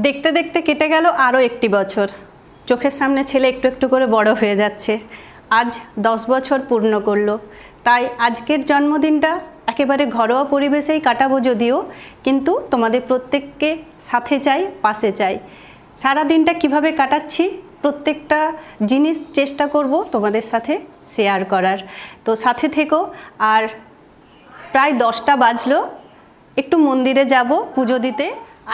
দেখতে দেখতে কেটে গেল আরও একটি বছর। চোখের সামনে ছেলে একটু একটু করে বড় হয়ে যাচ্ছে। আজ 10 বছর পূর্ণ করলো। তাই আজকের জন্মদিনটা একেবারে ঘরোয়া পরিবেশেই কাটাবো যদিও, কিন্তু তোমাদের প্রত্যেককে সাথে চাই, পাশে চাই। সারা দিনটা কিভাবে কাটাচ্ছি প্রত্যেকটা জিনিস চেষ্টা করব তোমাদের সাথে শেয়ার করার। তো সাথে থেকো। আর প্রায় 10টা বাজলো, একটু মন্দিরে যাব পুজো দিতে।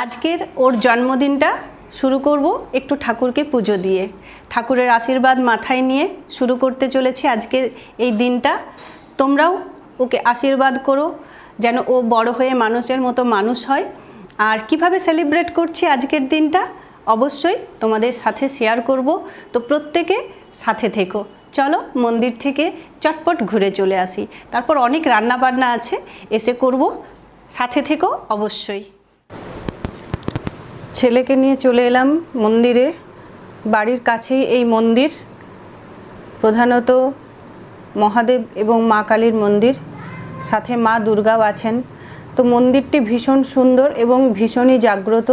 আজকের ওর জন্মদিনটা শুরু করব একটু ঠাকুরকে পুজো দিয়ে, ঠাকুরের আশীর্বাদ মাথায় নিয়ে শুরু করতে চলেছি আজকের এই দিনটা। তোমরাও ওকে আশীর্বাদ করো যেন ও বড় হয়ে মানুষের মতো মানুষ হয়। আর কিভাবে সেলিব্রেট করছি আজকের দিনটা অবশ্যই তোমাদের সাথে শেয়ার করব। তো প্রত্যেকে সাথে থেকো। চলো মন্দির থেকে চটপট ঘুরে চলে আসি, তারপর অনেক রান্না বান্না আছে, এসে করব। সাথে থেকো অবশ্যই। ছেলেকে নিয়ে চলে এলাম মন্দিরে। বাড়ির কাছেই এই মন্দির, প্রধানত মহাদেব এবং মা কালীর মন্দির, সাথে মা দুর্গাও আছেন। তো মন্দিরটি ভীষণ সুন্দর এবং ভীষণই জাগ্রত।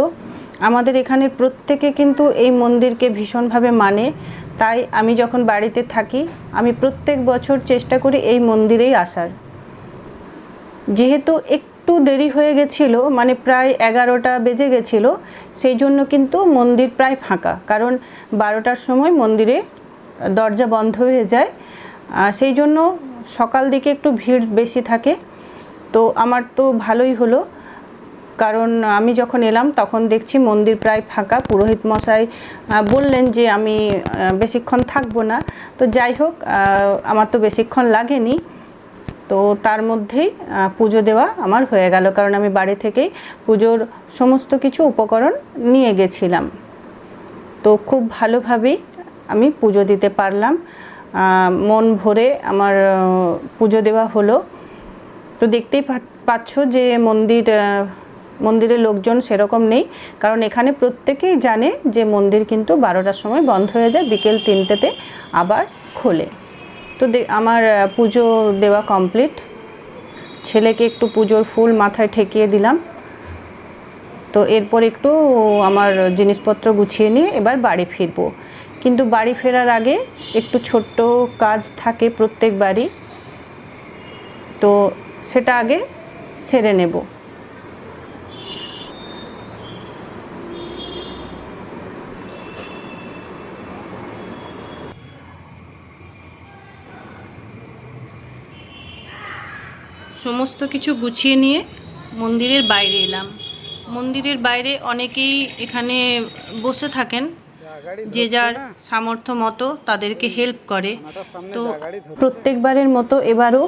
আমাদের এখানে প্রত্যেকে কিন্তু এই মন্দিরকে ভীষণভাবে মানে। তাই আমি যখন বাড়িতে থাকি আমি প্রত্যেক বছর চেষ্টা করি এই মন্দিরেই আসার। যেহেতু একটু দেরি হয়ে গেছিলো, মানে প্রায় 11টা বেজে গেছিলো, সেই জন্য কিন্তু মন্দির প্রায় ফাঁকা, কারণ 12টার সময় মন্দিরে দরজা বন্ধ হয়ে যায়। সেই জন্য সকাল দিকে একটু ভিড় বেশি থাকে। তো আমার তো ভালোই হলো, কারণ আমি যখন এলাম তখন দেখছি মন্দির প্রায় ফাঁকা। পুরোহিত মশাই বললেন যে আমি বেশিক্ষণ থাকবো না। তো যাই হোক, আমার তো বেশিক্ষণ লাগেনি। তো তার মধ্যেই পুজো দেওয়া আমার হয়ে গেল, কারণ আমি বাড়ি থেকেই পুজোর সমস্ত কিছু উপকরণ নিয়ে গেছিলাম। তো খুব ভালোভাবেই আমি পুজো দিতে পারলাম, মন ভরে আমার পুজো দেওয়া হলো। তো দেখতেই পাচ্ছ যে মন্দিরে লোকজন সেরকম নেই, কারণ এখানে প্রত্যেকেই জানে যে মন্দির কিন্তু 12টার সময় বন্ধ হয়ে যায়, বিকেল 3টেতে আবার খোলে। তো আমার পুজো দেওয়া কমপ্লিট। ছেলেকে একটু পুজোর ফুল মাথায় ঠেকিয়ে দিলাম। তো এরপর একটু আমার জিনিসপত্র গুছিয়ে নিয়ে এবার বাড়ি ফিরবো। কিন্তু বাড়ি ফেরার আগে একটু ছোট্ট কাজ থাকে প্রত্যেক বাড়ি, তো সেটা আগে সেরে নেব। সমস্ত কিছু গুছিয়ে নিয়ে মন্দিরের বাইরে এলাম। মন্দিরের বাইরে অনেকেই এখানে বসে থাকেন, যে যার সামর্থ্য মতো তাদেরকে হেল্প করে। তো প্রত্যেকবারের মতো এবারও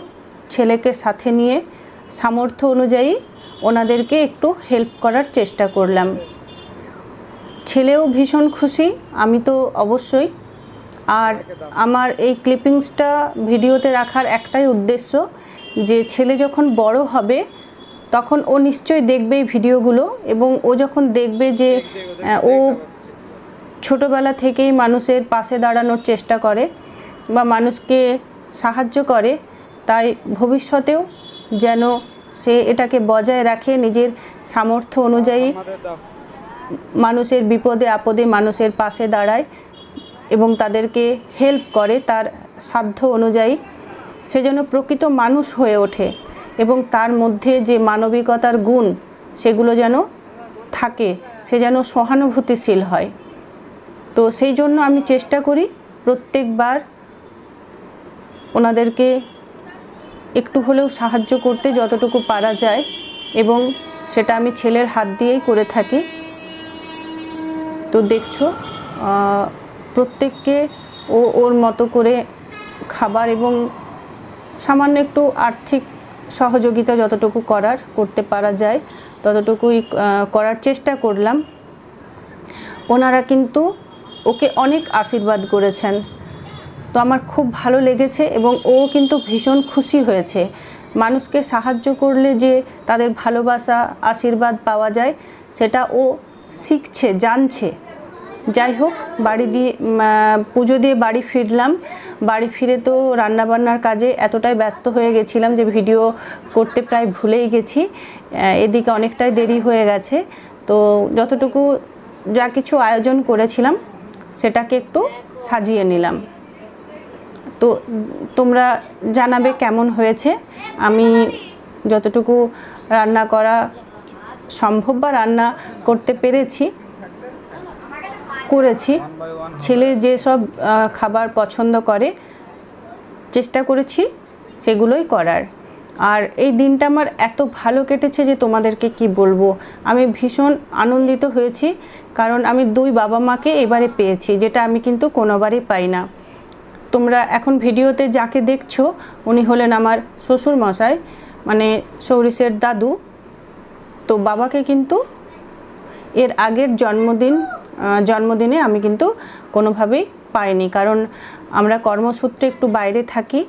ছেলেকে সাথে নিয়ে সামর্থ্য অনুযায়ী ওনাদেরকে একটু হেল্প করার চেষ্টা করলাম। ছেলেও ভীষণ খুশি, আমি তো অবশ্যই। আর আমার এই ক্লিপিংসটা ভিডিওতে রাখার একটাই উদ্দেশ্য, যে ছেলে যখন বড় হবে তখন ও নিশ্চয়ই দেখবে এই ভিডিওগুলো, এবং ও যখন দেখবে যে ও ছোটোবেলা থেকেই মানুষের পাশে দাঁড়ানোর চেষ্টা করে বা মানুষকে সাহায্য করে, তাই ভবিষ্যতেও যেন সে এটাকে বজায় রাখে, নিজের সামর্থ্য অনুযায়ী মানুষের বিপদে আপদে মানুষের পাশে দাঁড়ায় এবং তাদেরকে হেল্প করে তার সাধ্য অনুযায়ী। সে যেন প্রকৃত মানুষ হয়ে ওঠে এবং তার মধ্যে যে মানবিকতার গুণ সেগুলো যেন থাকে, সে যেন সহানুভূতিশীল হয়। তো সেই জন্য আমি চেষ্টা করি প্রত্যেকবার ওনাদেরকে একটু হলেও সাহায্য করতে যতটুকু পারা যায়, এবং সেটা আমি ছেলের হাত দিয়েই করে থাকি। তো দেখছো প্রত্যেককে ওর মতো করে খাবার এবং সামান্য একটু আর্থিক সহযোগিতা যতটুকু করতে পারা যায় ততটুকুই করার চেষ্টা করলাম। ওনারা কিন্তু ওকে অনেক আশীর্বাদ করেছেন, তো আমার খুব ভালো লেগেছে এবং ও কিন্তু ভীষণ খুশি হয়েছে। মানুষকে সাহায্য করলে যে তাদের ভালোবাসা আশীর্বাদ পাওয়া যায় সেটা ও শিখছে, জানছে। যাই হোক, পুজো দিয়ে বাড়ি ফিরলাম। বাড়ি ফিরে তো রান্নাবান্নার কাজে এতটাই ব্যস্ত হয়ে গেছিলাম যে ভিডিও করতে প্রায় ভুলেই গেছি। এদিকে অনেকটাই দেরি হয়ে গেছে। তো যতটুকু যা কিছু আয়োজন করেছিলাম সেটাকে একটু সাজিয়ে নিলাম। তো তোমরা জানাবে কেমন হয়েছে। আমি যতটুকু রান্না করা সম্ভব বা রান্না করতে পেরেছি করেছি। ছেলে যেসব খাবার পছন্দ করে চেষ্টা করেছি সেগুলোই করার। আর এই দিনটা আমার এত ভালো কেটেছে যে তোমাদেরকে কি বলবো। আমি ভীষণ আনন্দিত হয়েছি, কারণ আমি 2 বাবা মাকে এবারে পেয়েছি, যেটা আমি কিন্তু কোনোবারই পাই না। তোমরা এখন ভিডিওতে যাকে দেখছো উনি হলেন আমার শ্বশুর মশাই, মানে সৌরিসের দাদু। তো বাবাকে কিন্তু এর আগের জন্মদিনে আমি কিন্তু কোনোভাবেই পাইনি, কারণ আমরা কর্মসূত্রে একটু বাইরে থাকি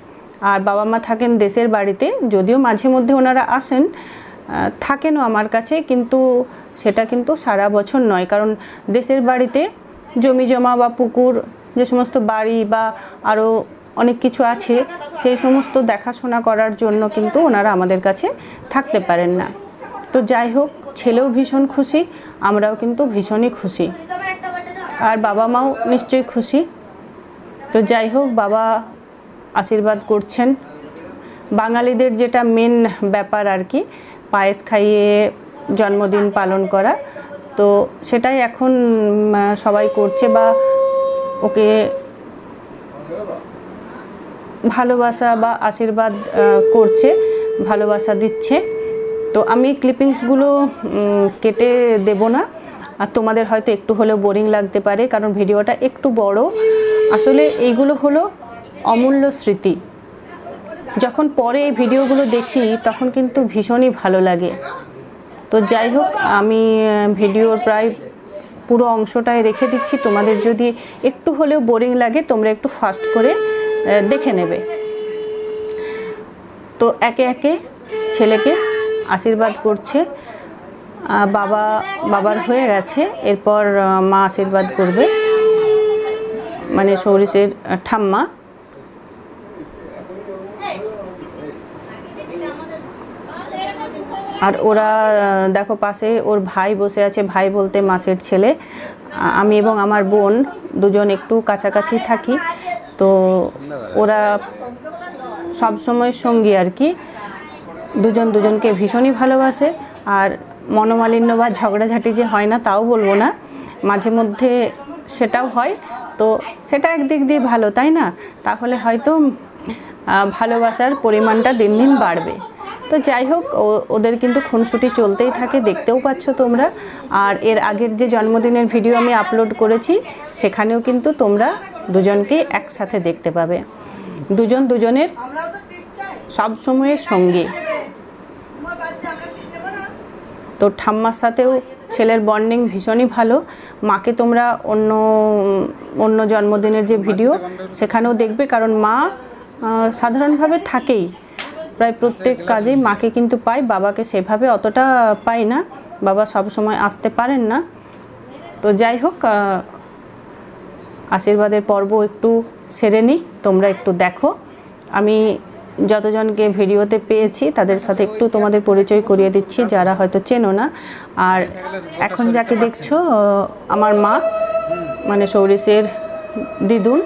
আর বাবা মা থাকেন দেশের বাড়িতে। যদিও মাঝে মধ্যে ওনারা আসেন, থাকেনও আমার কাছে, কিন্তু সেটা কিন্তু সারা বছর নয়, কারণ দেশের বাড়িতে জমি জমা বা পুকুর, যে সমস্ত বাড়ি বা আরও অনেক কিছু আছে, সেই সমস্ত দেখাশোনা করার জন্য কিন্তু ওনারা আমাদের কাছে থাকতে পারেন না। তো যাই হোক, ছেলেও ভীষণ খুশি, আমরাও কিন্তু ভীষণই খুশি, আর বাবা মাও নিশ্চয়ই খুশি। তো যাই হোক, বাবা আশীর্বাদ করছেন। বাঙালিদের যেটা মেন ব্যাপার আর কি, পায়েস খাইয়ে জন্মদিন পালন করা, তো সেটাই এখন সবাই করছে, বা ওকে ভালোবাসা বা আশীর্বাদ করছে, ভালোবাসা দিচ্ছে। তো আমি ক্লিপিংসগুলো কেটে দেব না, আর তোমাদের হয়তো একটু হলেও বোরিং লাগতে পারে, কারণ ভিডিওটা একটু বড়। আসলে এইগুলো হলো অমূল্য স্মৃতি। যখন পরে এই ভিডিওগুলো দেখি তখন কিন্তু ভীষণই ভালো লাগে। তো যাই হোক, আমি ভিডিওর প্রায় পুরো অংশটাই রেখে দিচ্ছি। তোমাদের যদি একটু হলেও বোরিং লাগে তোমরা একটু ফাস্ট করে দেখে নেবে। তো একে একে ছেলেকে আশীর্বাদ করছে। বাবার হয়ে গেছে, এরপর মা আশীর্বাদ করবে, মানে সৌরিসের ঠাম্মা। আর ওরা দেখো পাশে ওর ভাই বসে আছে, ভাই বলতে মাসির ছেলে। আমি এবং আমার বোন দুজন একটু কাছাকাছি থাকি, তো ওরা সবসময় সঙ্গী আর কি। দুজন দুজনকে ভীষণই ভালোবাসে। আর মনোমালিন্য বা ঝগড়াঝাটি যে হয় না তাও বলবো না, মাঝে মধ্যে সেটাও হয়। তো সেটা একদিক দিয়ে ভালো, তাই না? তাহলে হয়তো ভালোবাসার পরিমাণটা দিন দিন বাড়বে। তো যাই হোক, ওদের কিন্তু খুনসুটি চলতেই থাকে, দেখতেও পাচ্ছ তোমরা। আর এর আগের যে জন্মদিনের ভিডিও আমি আপলোড করেছি সেখানেও কিন্তু তোমরা দুজনকেই একসাথে দেখতে পাবে। দুজন দুজনের সব সময়ের সঙ্গী। তো ঠাম্মার সাথেও ছেলের বন্ডিং ভীষণই ভালো। মাকে তোমরা অন্য জন্মদিনের যে ভিডিও সেখানেও দেখবে, কারণ মা সাধারণভাবে থাকেই, প্রায় প্রত্যেক কাজেই মাকে কিন্তু পাই, বাবাকে সেভাবে অতটা পাই না, বাবা সব সময় আসতে পারেন না। তো যাই হোক, আশীর্বাদের পর্ব একটু সেরে নিই, তোমরা একটু দেখো। আমি যতজনকে ভিডিওতে পেয়েছি তাদের সাথে একটু তোমাদের পরিচয় করিয়ে দিচ্ছি, যারা হয়তো চেনো না। আর এখন যাকে দেখছো আমার মা, মানে সৌরিসের দিদুন।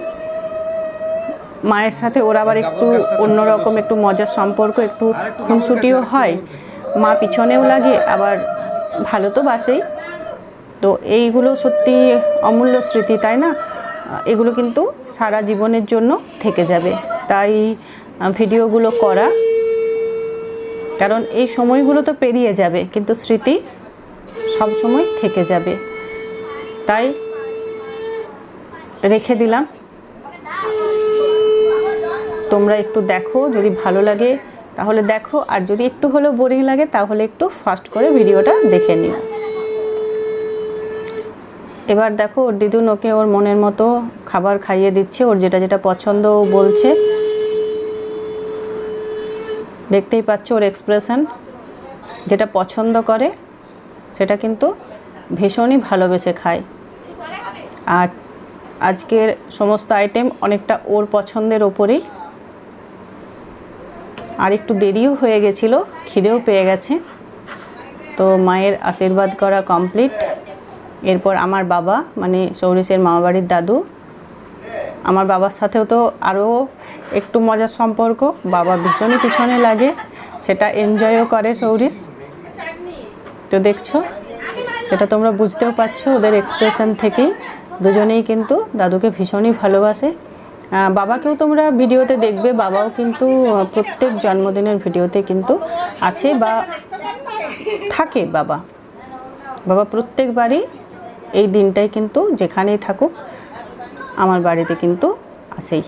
মায়ের সাথে ওর আবার একটু অন্যরকম একটু মজার সম্পর্ক, একটু খুনসুটিও হয়, মা পিছনেও লাগে, আবার ভালো তো বাসেই। তো এইগুলো সত্যি অমূল্য স্মৃতি, তাই না? এগুলো কিন্তু সারা জীবনের জন্য থেকে যাবে, তাই ভিডিওগুলো করা। কারণ এই সময়গুলো তো পেরিয়ে যাবে, কিন্তু স্মৃতি সব সময় থেকে যাবে, তাই রেখে দিলাম। তোমরা একটু দেখো, যদি ভালো লাগে তাহলে দেখো, আর যদি একটু হলেও বোরিং লাগে তাহলে একটু ফাস্ট করে ভিডিওটা দেখে নিও। এবার দেখো, ওর দিদুন ওকে ওর মনের মতো খাবার খাইয়ে দিচ্ছে, ওর যেটা যেটা পছন্দ ও বলছে। দেখতেই পাচ্ছ ওর এক্সপ্রেশন, যেটা পছন্দ করে সেটা কিন্তু ভীষণই ভালোবেসে খায়। আর আজকের সমস্ত আইটেম অনেকটা ওর পছন্দের ওপরেই। আর একটু দেরিও হয়ে গেছিল, খিদেও পেয়ে গেছে। তো মায়ের আশীর্বাদ করা কমপ্লিট। এরপর আমার বাবা মানে সৌরিসের মামাবাড়ির দাদু। আমার বাবার সাথেও তো আরও একটু মজার সম্পর্ক, বাবা ভীষণই পিছনে লাগে, সেটা এনজয়ও করে সৌরিস। তো দেখছো, সেটা তোমরা বুঝতেও পারছো ওদের এক্সপ্রেশন থেকেই, দুজনেই কিন্তু দাদুকে ভীষণই ভালোবাসে। বাবাকেও তোমরা ভিডিওতে দেখবে, বাবাও কিন্তু প্রত্যেক জন্মদিনের ভিডিওতে কিন্তু আছে বা থাকে। বাবা প্রত্যেকবারই এই দিনটাই কিন্তু যেখানেই থাকুক আমার বাড়িতে কিন্তু আসেই।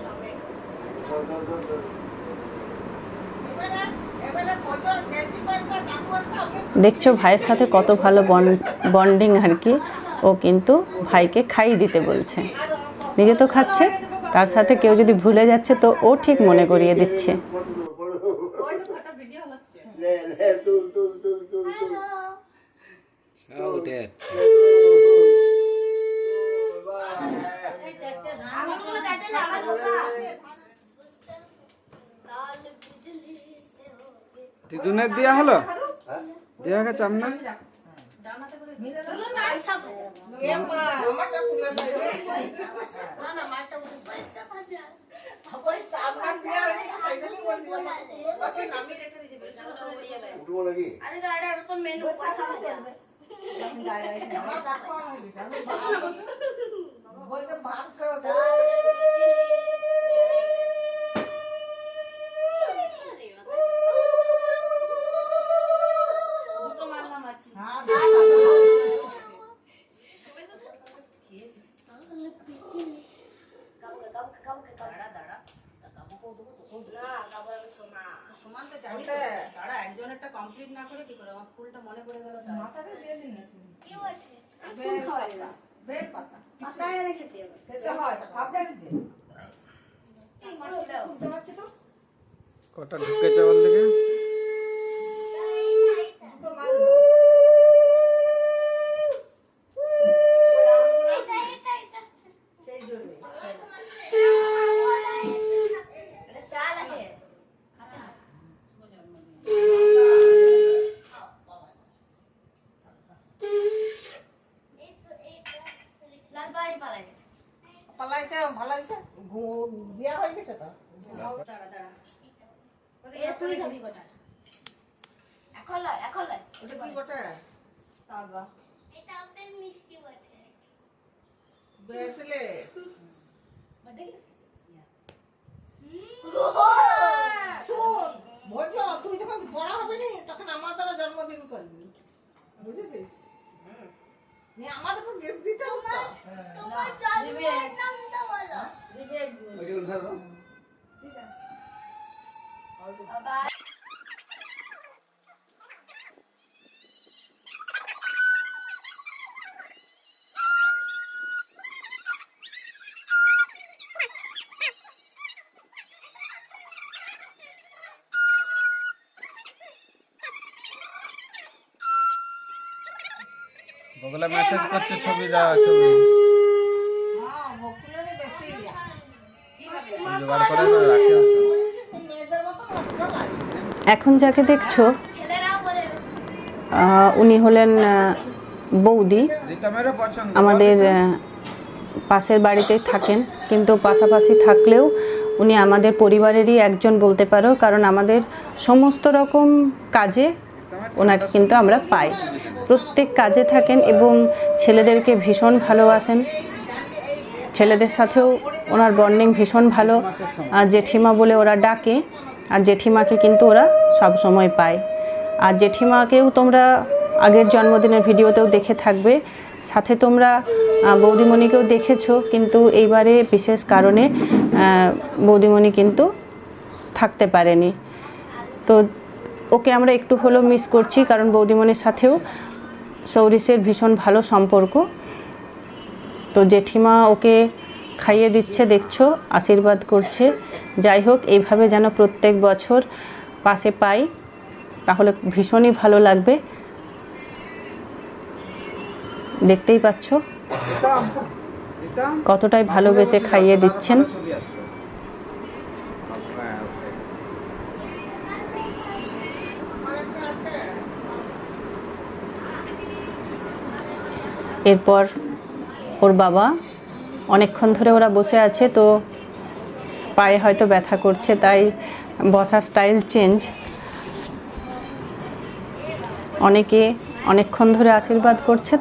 দেখছো ভাইয়ের সাথে কত ভালো বন্ডিং আর কি। ও কিন্তু ভাইকে খাইয়ে দিতে বলছে, নিজে তো খাচ্ছে, তার সাথে কেউ যদি ভুলে যাচ্ছে তো ও ঠিক মনে করিয়ে দিচ্ছে। দিদুনের দিয়া হলো, দেয়া গেছে আপনার কটা ঢুকেছে বল দেখে। তুই যখন বড় হবে নি তখন আমার দ্বারা জন্মদিন করবি, বুঝেছিস? আমাদেরকে গিফট দিতে হবে। তোমার জন্মের নামটা বলো। বগলা মেসেজ করছে, ছবি দাও, ছবি জোগাড় করে রাখে। এখন যাকে দেখছো উনি হলেন বৌদি, আমাদের পাশের বাড়িতেই থাকেন, কিন্তু পাশাপাশি থাকলেও উনি আমাদের পরিবারেরই একজন বলতে পারো, কারণ আমাদের সমস্ত রকম কাজে ওনাকে কিন্তু আমরা পাই। প্রত্যেক কাজে থাকেন এবং ছেলেদেরকে ভীষণ ভালোবাসেন, ছেলেদের সাথেও ওনার বন্ডিং ভীষণ ভালো। আর জেঠিমা বলে ওরা ডাকে, আর জেঠিমাকে কিন্তু ওরা সব সময় পায়। আর জেঠিমাকেও তোমরা আগের জন্মদিনের ভিডিওতেও দেখে থাকবে, সাথে তোমরা বৌদিমণিকেও দেখেছো, কিন্তু এইবারে বিশেষ কারণে বৌদিমণি কিন্তু থাকতে পারেনি। তো ওকে আমরা একটু হলেও মিস করছি, কারণ বৌদিমণির সাথেও সৌরিসের ভীষণ ভালো সম্পর্ক। তো জেঠিমা ওকে খাইয়ে দিচ্ছে, দেখছো, আশীর্বাদ করছে। যাই হোক, এইভাবে যেন প্রত্যেক বছর পাশে পাই, তাহলে ভীষণই ভালো লাগবে। দেখতেই পাচ্ছ কতটাই ভালোবেসে খাইয়ে দিচ্ছেন। এরপর ওর বাবা, অনেকক্ষণ ধরে ওরা বসে আছে, তো পায়ে হয়তো ব্যথা করছে, তাই বসার স্টাইল চেঞ্জ। অনেকে অনেকক্ষণ ধরে আশীর্বাদ করছে,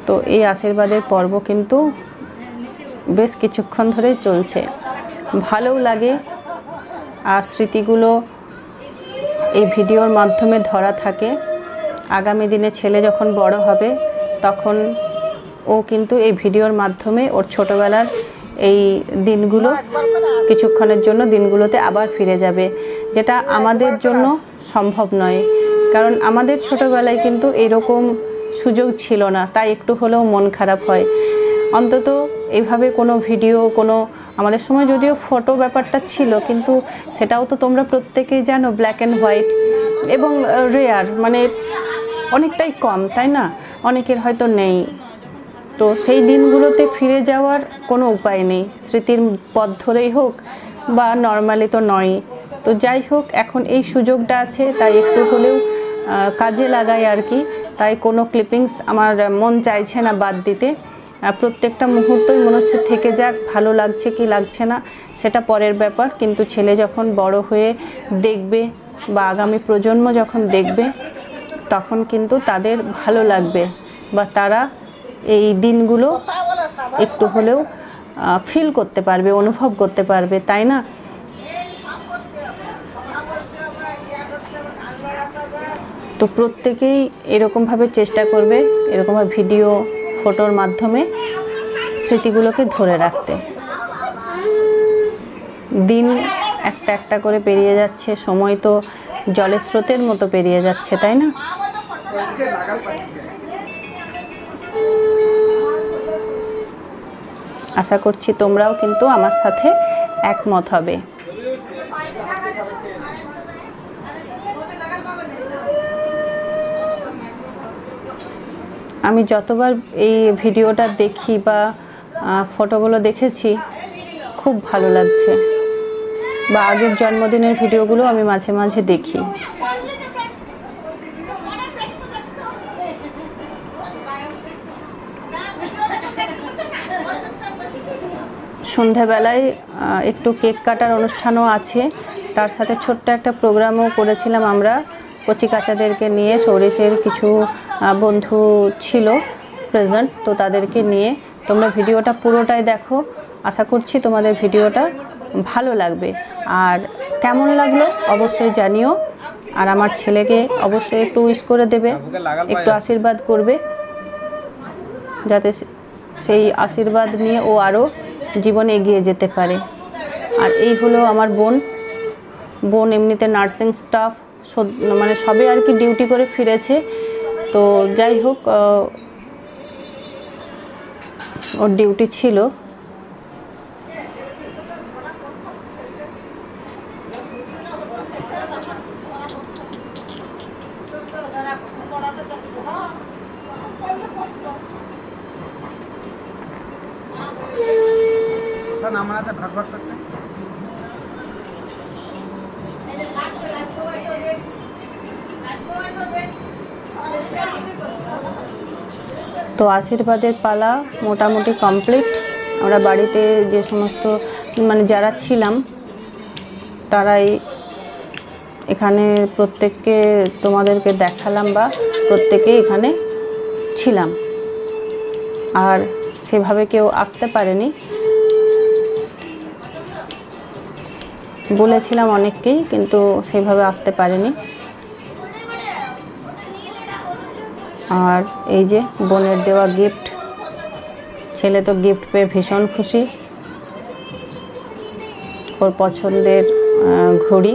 তো এই আশীর্বাদের পর্ব কিন্তু বেশ কিছুক্ষণ ধরে চলছে। ভালোও লাগে, আর স্মৃতিগুলো এই ভিডিওর মাধ্যমে ধরা থাকে। আগামী দিনে ছেলে যখন বড় হবে তখন ও কিন্তু এই ভিডিওর মাধ্যমে ওর ছোটোবেলার এই দিনগুলো কিছুক্ষণের জন্য দিনগুলোতে আবার ফিরে যাবে, যেটা আমাদের জন্য সম্ভব নয়। কারণ আমাদের ছোটোবেলায় কিন্তু এরকম সুযোগ ছিল না, তাই একটু হলেও মন খারাপ হয়। অন্তত এইভাবে কোনো ভিডিও, কোনো আমাদের সময় যদিও ফটো ব্যাপারটা ছিল, কিন্তু সেটাও তো তোমরা প্রত্যেকেই জানো ব্ল্যাক অ্যান্ড হোয়াইট এবং রেয়ার, মানে অনেকটাই কম, তাই না? অনেকের হয়তো নেই। তো সেই দিনগুলোতে ফিরে যাওয়ার কোনো উপায় নেই, স্মৃতির পথ ধরেই হোক বা নর্মালি তো নয়। তো যাই হোক, এখন এই সুযোগটা আছে, তাই একটু হলেও কাজে লাগাই আর কি। তাই কোনো ক্লিপিংস আমার মন চাইছে না বাদ দিতে। প্রত্যেকটা মুহূর্তই মনে হচ্ছে থেকে যাক, ভালো লাগছে কি লাগছে না সেটা পরের ব্যাপার, কিন্তু ছেলে যখন বড় হয়ে দেখবে বা আগামী প্রজন্ম যখন দেখবে তখন কিন্তু তাদের ভালো লাগবে, বা তারা এই দিনগুলো একটু হলেও ফিল করতে পারবে, অনুভব করতে পারবে, তাই না? তো প্রত্যেকেই এরকমভাবে চেষ্টা করবে, এরকমভাবে ভিডিও, ফটোর মাধ্যমে স্মৃতিগুলোকে ধরে রাখতে। দিন একটা একটা করে পেরিয়ে যাচ্ছে, সময় তো জলের স্রোতের মতো পেরিয়ে যাচ্ছে, তাই না? আশা করছি তোমরাও কিন্তু আমার সাথে একমত হবে। আমি যতবার এই ভিডিওটা দেখি বা ফটোগুলো দেখেছি, খুব ভালো লাগছে। বা আগের জন্মদিনের ভিডিওগুলো আমি মাঝে মাঝে দেখি। সন্ধ্যাবেলায় একটু কেক কাটার অনুষ্ঠানও আছে, তার সাথে ছোট্ট একটা প্রোগ্রামও করেছিলাম আমরা কচিকাচাদেরকে নিয়ে। সরিষের কিছু বন্ধু ছিল প্রেজেন্ট, তো তাদেরকে নিয়ে। তোমরা ভিডিওটা পুরোটাই দেখো, আশা করছি তোমাদের ভিডিওটা ভালো লাগবে। আর কেমন লাগলো অবশ্যই জানিও। আর আমার ছেলেকে অবশ্যই একটু উইশ করে দেবে, একটু আশীর্বাদ করবে, যাতে সেই আশীর্বাদ নিয়ে ও আরও জীবনে এগিয়ে যেতে পারে। আর এই হলো আমার বোন এমনিতে নার্সিং স্টাফ, মানে সবে আর কি ডিউটি করে ফিরেছে। তো যাই হোক, ওর ডিউটি ছিল। ভাগ ভাগ করছে। তো আশীর্বাদের পালা মোটামুটি কমপ্লিট। আমরা বাড়িতে যে সমস্ত মানে যারা ছিলাম তারাই এখানে প্রত্যেককে তোমাদেরকে দেখালাম, বা প্রত্যেকে এখানে ছিলাম। আর সেভাবে কেউ আসতে পারেনি, বলেছিলাম অনেককেই, কিন্তু সেভাবে আসতে পারেনি। আর এই যে বোনের দেওয়া গিফট, ছেলে তো গিফট পেয়ে ভীষণ খুশি। ওর পছন্দের ঘড়ি,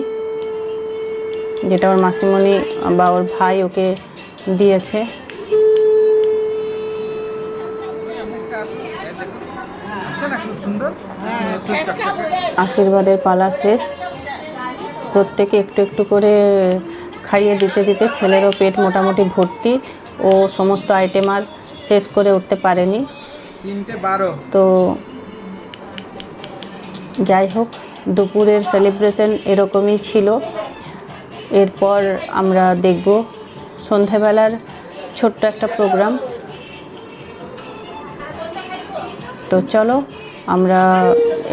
যেটা ওর মাসিমণি বা ওর ভাই ওকে দিয়েছে। আশীর্বাদের পালা শেষ। প্রত্যেকে একটু একটু করে খাইয়ে দিতে দিতে ছেলেরও পেট মোটামুটি ভর্তি। ও সমস্ত আইটেম আর শেষ করে উঠতে পারেনি। তো যাই হোক, দুপুরের সেলিব্রেশন এরকমই ছিল। এরপর আমরা দেখব সন্ধেবেলার ছোট্ট একটা প্রোগ্রাম। তো চলো আমরা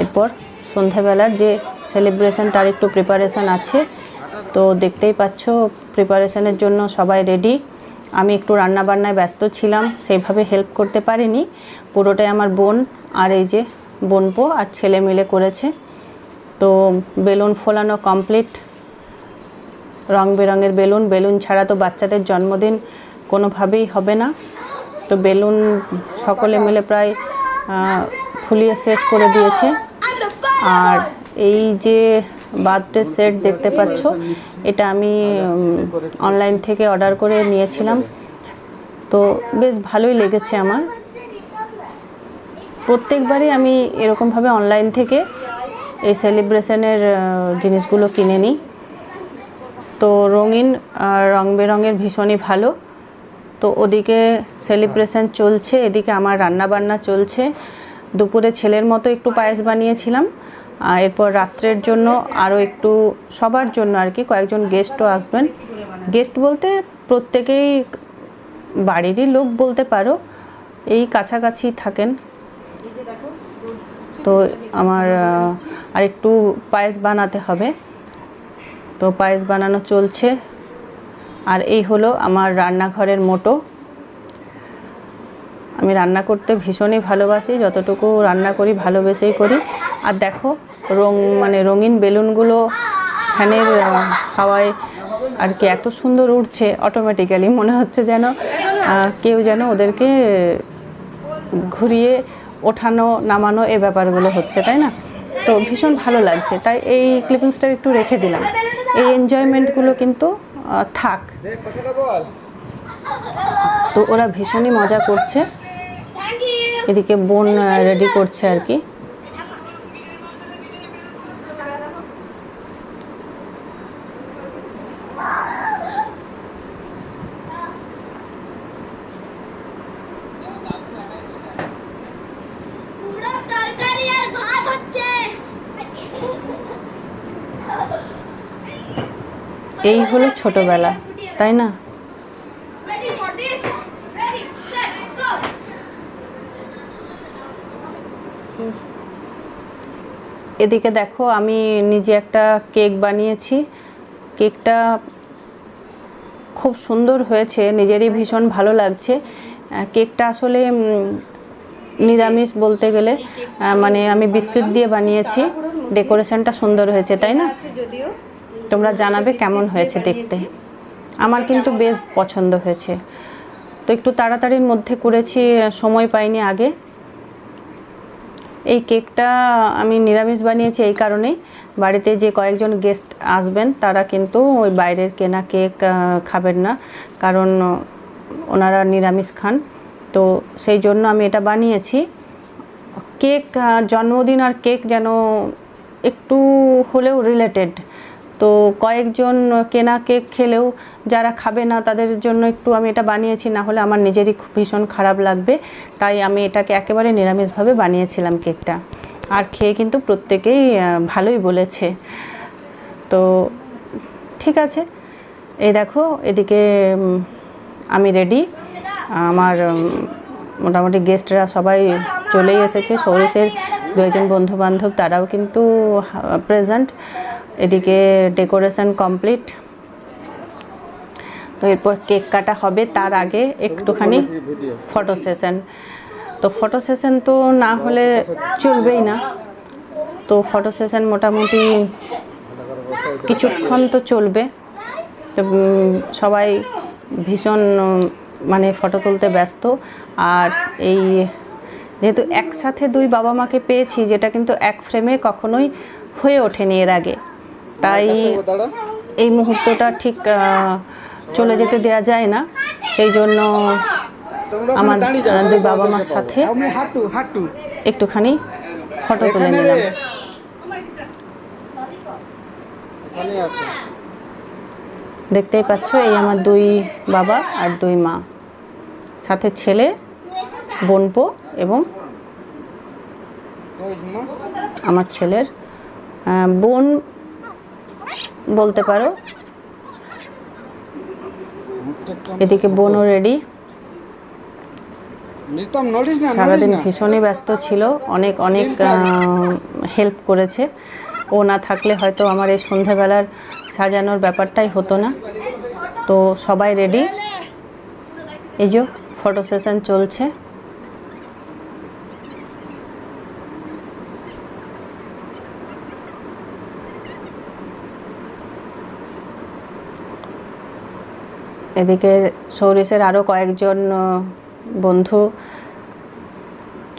এরপর সন্ধ্যাবেলার যে সেলিব্রেশন তার একটু প্রিপারেশান আছে, তো দেখতেই পাচ্ছ প্রিপারেশানের জন্য সবাই রেডি। আমি একটু রান্নাবান্নায় ব্যস্ত ছিলাম, সেইভাবে হেল্প করতে পারিনি। পুরোটাই আমার বোন আর এই যে বোনপো আর ছেলে মিলে করেছে। তো বেলুন ফোলানো কমপ্লিট, রং বেরঙের বেলুন ছাড়া তো বাচ্চাদের জন্মদিন কোনোভাবেই হবে না। তো বেলুন সকলে মিলে প্রায় ফুলিয়ে শেষ করে দিয়েছে। আর এই যে বার্থডে সেট দেখতে পাচ্ছ, এটা আমি অনলাইন থেকে অর্ডার করে নিয়েছিলাম। তো বেশ ভালোই লেগেছে আমার। প্রত্যেকবারই আমি এরকমভাবে অনলাইন থেকে এই সেলিব্রেশনের জিনিসগুলো কিনে নিই। তো রঙিন আর রং বেরঙের ভীষণই ভালো। তো ওদিকে সেলিব্রেশন চলছে, এদিকে আমার রান্না বান্না চলছে। দুপুরে ছেলের মতো একটু পায়েস বানিয়েছিলাম, আর এরপর রাত্রের জন্য আরও একটু সবার জন্য আর কি কয়েকজন গেস্টও আসবেন। গেস্ট বলতে প্রত্যেকেই বাড়িরই লোক বলতে পারো, এই কাছাকাছি থাকেন। তো আমার আর একটু পায়েস বানাতে হবে, তো পায়েস বানানো চলছে। আর এই হলো আমার রান্নাঘরের মোটো। আমি রান্না করতে ভীষণই ভালোবাসি, যতটুকু রান্না করি ভালোবেসেই করি। আর দেখো রঙিন বেলুনগুলো ফ্যানের হাওয়ায় আর কি এত সুন্দর উড়ছে, অটোমেটিক্যালি মনে হচ্ছে যেন কেউ যেন ওদেরকে ঘুরিয়ে ওঠানো নামানো এই ব্যাপারগুলো হচ্ছে, তাই না? তো ভীষণ ভালো লাগছে, তাই এই ক্লিপিংসটাও একটু রেখে দিলাম। এই এনজয়মেন্টগুলো কিন্তু থাক। তো ওরা ভীষণই মজা করছে। এদিকে বোন রেডি করছে আর কি। এই হলো ছোটবেলা, তাই না? এদিকে দেখো আমি নিজে একটা কেক বানিয়েছি। কেকটা খুব সুন্দর হয়েছে, নিজেরই ভীষণ ভালো লাগছে। কেকটা আসলে নিরামিষ বলতে গেলে, মানে আমি বিস্কিট দিয়ে বানিয়েছি। ডেকোরেশনটা সুন্দর হয়েছে, তাই না? তোমরা জানাবে কেমন হয়েছে দেখতে। আমার কিন্তু বেশ পছন্দ হয়েছে। তো একটু তাড়াতাড়ির মধ্যে করেছি, সময় পাইনি আগে। এই কেকটা আমি নিরামিষ বানিয়েছি এই কারণেই, বাড়িতে যে কয়েকজন গেস্ট আসবেন তারা কিন্তু ওই বাইরের কেনা কেক খাবেন না, কারণ ওনারা নিরামিষ খান। তো সেই জন্য আমি এটা বানিয়েছি। কেক, জন্মদিন আর কেক যেন একটু হলেও রিলেটেড। তো কয়েকজন কেনা কেক খেলেও যারা খাবে না তাদের জন্য একটু আমি এটা বানিয়েছি, না হলে আমার নিজেরই ভীষণ খারাপ লাগবে। তাই আমি এটাকে একেবারে নিরামিষভাবে বানিয়েছিলাম কেকটা। আর খেয়ে কিন্তু প্রত্যেকেই ভালোই বলেছে। তো ঠিক আছে, এই দেখো এদিকে আমি রেডি। আমার মোটামুটি গেস্টরা সবাই চলেই এসেছে। সৌরেশের দুজন বন্ধুবান্ধব তারাও কিন্তু প্রেজেন্ট। এদিকে ডেকোরেশন কমপ্লিট। তো এরপর কেক কাটা হবে, তার আগে একটুখানি ফটো সেশন। তো ফটো সেশন তো না হলে চলবেই না। তো ফটো সেশন মোটামুটি কিছুক্ষণ তো চলবে। তো সবাই ভীষণ মানে ফটো তুলতে ব্যস্ত। আর এই যেহেতু একসাথে দুই বাবা মাকে পেয়েছি, যেটা কিন্তু এক ফ্রেমে কখনোই হয়ে ওঠেনি এর আগে, তাই এই মুহূর্তটা ঠিক চলে যেতে দেওয়া যায় না। সেই জন্য আমার দুই বাবা মার সাথে একটুখানি ফটো তুলে নিলাম। দেখতেই পাচ্ছ এই আমার দুই বাবা আর দুই মা, সাথে ছেলে, বোনপো এবং আমার ছেলের বোন বলতে পারো। এদিকে বোনও রেডি। নিতম নড়িস না, সারাদিন নড়িস না। ভীষণই ব্যস্ত ছিল, অনেক অনেক হেল্প করেছে। ও না থাকলে হয়তো আমার এই সন্ধ্যাবেলার সাজানোর ব্যাপারটাই হতো না। তো সবাই রেডি, এই যে ফটো সেশন চলছে। এদিকে সৌরিসের আরও কয়েকজন বন্ধু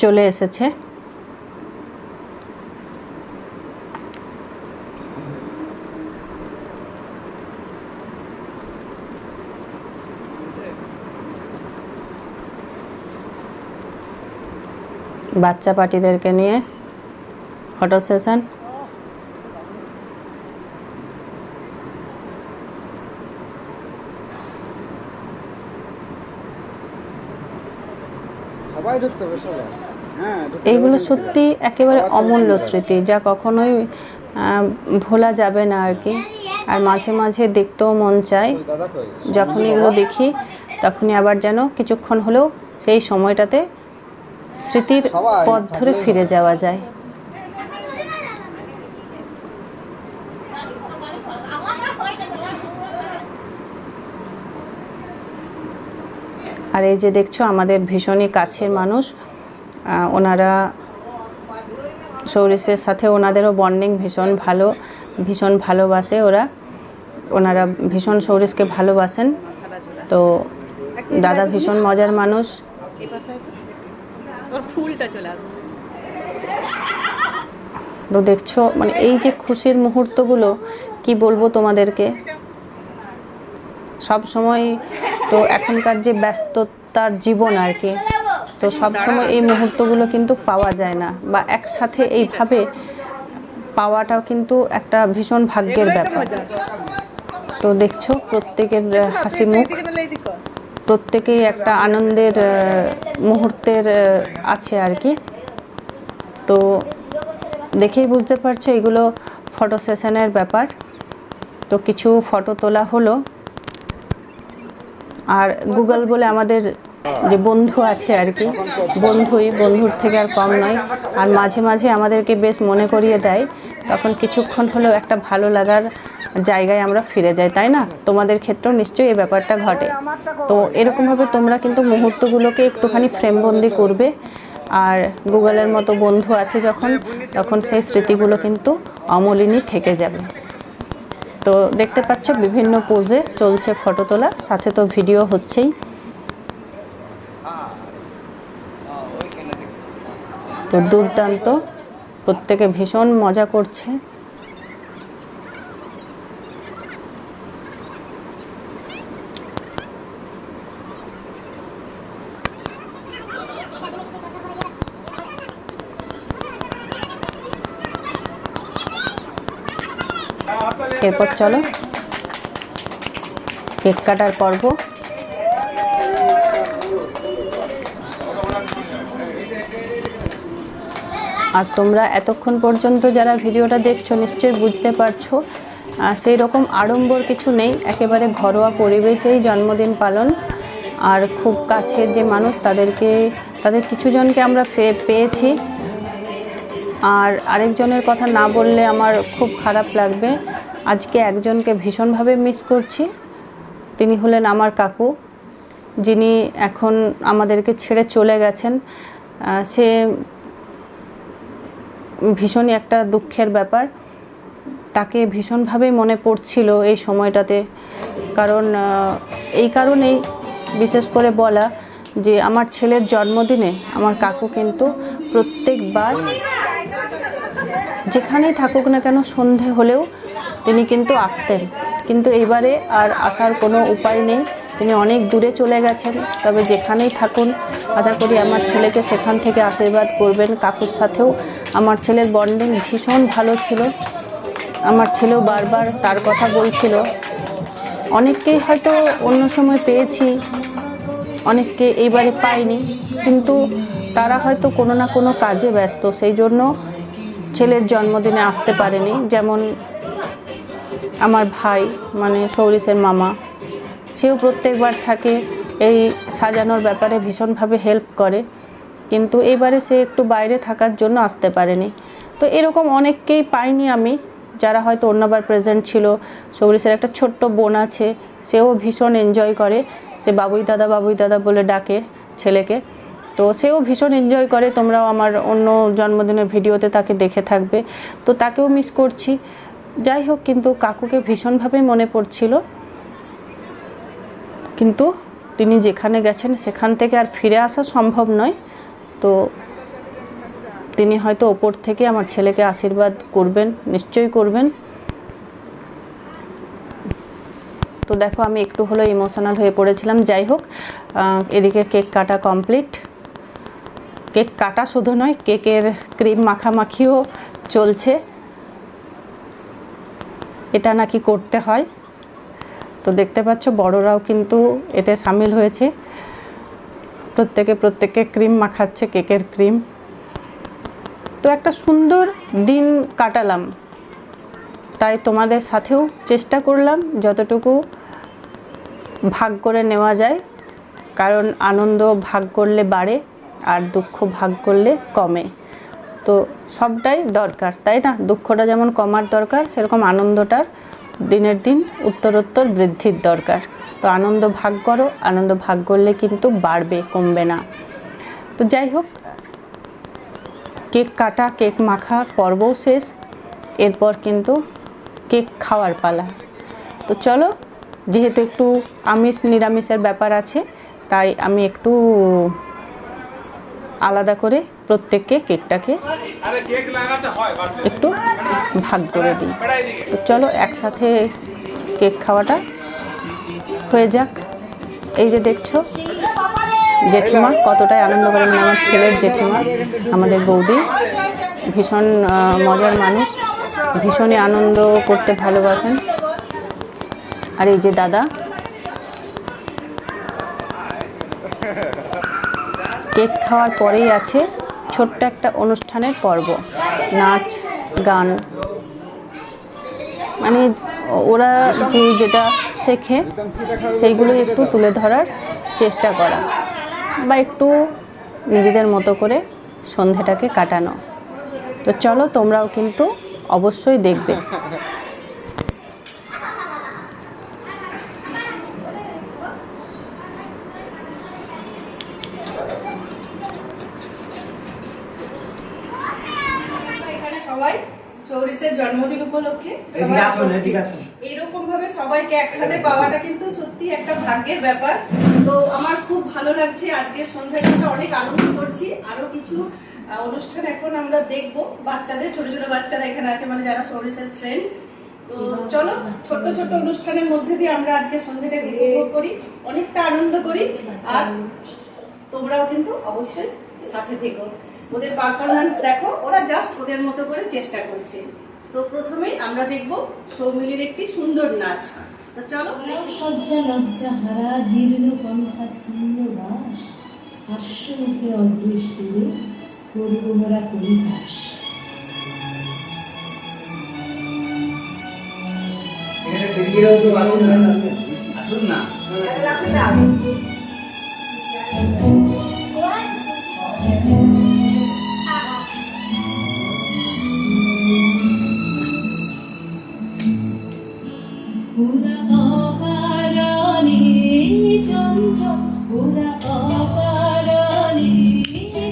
চলে এসেছে। বাচ্চা পার্টিদেরকে নিয়ে ফটো সেশন। সবাই ঢুকতে হবে, সবাই। হ্যাঁ, এইগুলো সত্যি একেবারে অমূল্য স্মৃতি, যা কখনোই ভোলা যাবে না আর কি। আর মাঝে মাঝে দেখতেও মন চায়, দাদা কই? যখন এগুলো দেখি তখনই আবার যেন কিছুক্ষণ হলেও সেই সময়টাতে স্মৃতির পথ ধরে ফিরে যাওয়া যায়। আর এই যে দেখছো আমাদের ভীষণই কাছের মানুষ, ওনারা সৌরিসের সাথে ওনাদেরও বন্ডিং ভীষণ ভালো, ভীষণ ভালোবাসে ওনারা ভীষণ সৌরিসকে ভালোবাসেন। তো দাদা ভীষণ মজার মানুষ। তো দেখছো মানে এই যে খুশির মুহূর্তগুলো কি বলবো তোমাদেরকে, সব সময় তো এখনকার যে ব্যস্ততার জীবন আর কি, তো সব সময় এই মুহূর্তগুলো কিন্তু পাওয়া যায় না, বা একসাথে এইভাবে পাওয়াটাও কিন্তু একটা ভীষণ ভাগ্যের ব্যাপার। তো দেখছো প্রত্যেকের হাসি মুখ, প্রত্যেকেই একটা আনন্দের মুহূর্তের আছে আর কি। তো দেখেই বুঝতে পারছো এগুলো ফটো সেশনের ব্যাপার। তো কিছু ফটো তোলা হলো। আর গুগল বলে আমাদের যে বন্ধু আছে আর কি, বন্ধুর থেকে আর কম নয়। আর মাঝে মাঝে আমাদেরকে বেশ মনে করিয়ে দেয়, তখন কিছুক্ষণ হলেও একটা ভালো লাগার জায়গায় আমরা ফিরে যাই, তাই না? তোমাদের ক্ষেত্রেও নিশ্চয়ই এই ব্যাপারটা ঘটে। তো এরকমভাবে তোমরা কিন্তু মুহূর্তগুলোকে একটুখানি ফ্রেমবন্দি করবে। আর গুগলের মতো বন্ধু আছে যখন, তখন সেই স্মৃতিগুলো কিন্তু অমলিনী থেকে যাবে। তো দেখতে পাচ্ছ বিভিন্ন পোজে চলছে ফটো তোলা, সাথে তো ভিডিও হচ্ছেই। তো দুর্দান্ত, প্রত্যেকে ভীষণ মজা করছে। এরপর চলো কেক কাটার পর্ব। আর তোমরা এতক্ষণ পর্যন্ত যারা ভিডিওটা দেখছো নিশ্চয়ই বুঝতে পারছো সেই রকম আড়ম্বর কিছু নেই, একেবারে ঘরোয়া পরিবেশেই জন্মদিন পালন। আর খুব কাছের যে মানুষ তাদের কিছুজনকে আমরা পেয়েছি। আর আরেকজনের কথা না বললে আমার খুব খারাপ লাগবে, আজকে একজনকে ভীষণভাবে মিস করছি। তিনি হলেন আমার কাকু, যিনি এখন আমাদেরকে ছেড়ে চলে গেছেন। সে ভীষণই একটা দুঃখের ব্যাপার, তাকে ভীষণভাবে মনে পড়ছিল এই সময়টাতে। কারণ এই কারণেই বিশেষ করে বলা যে আমার ছেলের জন্মদিনে আমার কাকু কিন্তু প্রত্যেকবার যেখানেই থাকুক না কেন সন্ধে হলেও তিনি কিন্তু আসতেন। কিন্তু এইবারে আর আসার কোনো উপায় নেই, তিনি অনেক দূরে চলে গেছেন। তবে যেখানেই থাকুন আশা করি আমার ছেলেকে সেখান থেকে আশীর্বাদ করবেন। কাকুর সাথেও আমার ছেলের বন্ডিং ভীষণ ভালো ছিল, আমার ছেলেও বারবার তার কথা বলছিল। অনেককেই হয়তো অন্য সময় পেয়েছি, অনেককে এইবারে পাইনি, কিন্তু তারা হয়তো কোনো না কোনো কাজে ব্যস্ত, সেই জন্য ছেলের জন্মদিনে আসতে পারেনি। যেমন আমার ভাই মানে সৌরিসের মামা, সেও প্রত্যেকবার থাকে, এই সাজানোর ব্যাপারে ভীষণভাবে হেল্প করে, কিন্তু এবারে সে একটু বাইরে থাকার জন্য আসতে পারেনি। তো এরকম অনেককেই পাইনি আমি, যারা হয়তো অন্যবার প্রেজেন্ট ছিল। সৌরিসের একটা ছোট্ট বোন আছে, সেও ভীষণ এনজয় করে, সে বাবুই দাদা বলে ডাকে ছেলেকে, তো সেও ভীষণ এনজয় করে। তোমরাও আমার অন্য জন্মদিনের ভিডিওতে তাকে দেখে থাকবে, তো তাকেও মিস করছি। যাই হোক, কিন্তু কাকুকে ভীষণভাবে মনে পড়ছিল, কিন্তু তিনি যেখানে গেছেন সেখান থেকে আর ফিরে আসা সম্ভব নয়। তো তিনি হয়তো ওপর থেকে আমার ছেলেকে আশীর্বাদ করবেন, নিশ্চয়ই করবেন। তো দেখো, আমি একটু হলো ইমোশনাল হয়ে পড়েছিলাম। যাই হোক, এদিকে কেক কাটা কমপ্লিট। কেক কাটা শুধু নয়, কেকের ক্রিম মাখামাখিও চলছে। এটা নাকি করতে হয়। তো দেখতে পাচ্ছ বড়রাও কিন্তু এতে সামিল হয়েছে, প্রত্যেকে ক্রিম মাখাচ্ছে, কেকের ক্রিম। তো একটা সুন্দর দিন কাটালাম, তাই তোমাদের সাথেও চেষ্টা করলাম যতটুকু ভাগ করে নেওয়া যায়, কারণ আনন্দ ভাগ করলে বাড়ে আর দুঃখ ভাগ করলে কমে। তো সবটাই দরকার, তাই না? দুঃখটা যেমন কমার দরকার, সেরকম আনন্দটার দিনের দিন উত্তরোত্তর বৃদ্ধির দরকার। তো আনন্দ ভাগ করো, আনন্দ ভাগ করলে কিন্তু বাড়বে, কমবে না। তো যাই হোক, কেক কাটা, কেক মাখা পর্বও শেষ। এরপর কিন্তু কেক খাওয়ার পালা। তো চলো, যেহেতু একটু আমিষ নিরামিষের ব্যাপার আছে, তাই আমি একটু আলাদা করে প্রত্যেককে কেকটাকে একটু ভাগ করে দিই। তো চলো একসাথে কেক খাওয়াটা হয়ে যাক। এই যে দেখছো জেঠিমা কতটাই আনন্দ করে, মানে আমার ছেলের জেঠিমা, আমাদের বৌদি, ভীষণ মজার মানুষ, ভীষণই আনন্দ করতে ভালোবাসেন। আর এই যে দাদা, কেক খাওয়ার পরেই আছে ছোট্ট একটা অনুষ্ঠানের পর্ব, নাচ গান। মানে ওরা যেটা শেখে সেইগুলো একটু তুলে ধরার চেষ্টা করা, বা একটু নিজেদের মতো করে সন্ধেটাকে কাটানো। তো চলো, তোমরাও কিন্তু অবশ্যই দেখবে। সবাই সৌরিসের জন্মদিন উপলক্ষে এরকম ভাবে সবাইকে একসাথে পাওয়াটা কিন্তু সত্যি একটা ভাগ্যের ব্যাপার। তো আমার খুব ভালো লাগছে, আজকের সন্ধ্যাটা অনেক আনন্দ করছি। আরো কিছু অনুষ্ঠান এখন আমরা দেখবো, বাচ্চাদের, ছোট ছোট বাচ্চারা এখানে আছে, মানে যারা সৌরিসের ফ্রেন্ড। তো চলো, ছোট্ট ছোট্ট অনুষ্ঠানের মধ্যে দিয়ে আমরা আজকে সন্ধ্যাটাকে উপভোগ করি, অনেকটা আনন্দ করি। আর তোমরাও কিন্তু অবশ্যই সাথে থেকো, ওদের পারফরম্যান্স দেখো, ওরা জাস্ট ওদের মতো করে চেষ্টা করছে। তো প্রথমেই আমরা দেখব সৌমিলির একটি সুন্দর নাচ। তো চলো। সজ্জা লজ্জা হারা জীর্ণ কণ্ঠা ছিন্ন দাস, হাস্য মুখে অদৃষ্টিরে করব মোরা পরিহাস। আসুন না। ওরা অকারণে চঞ্চল, ওরা অকারণে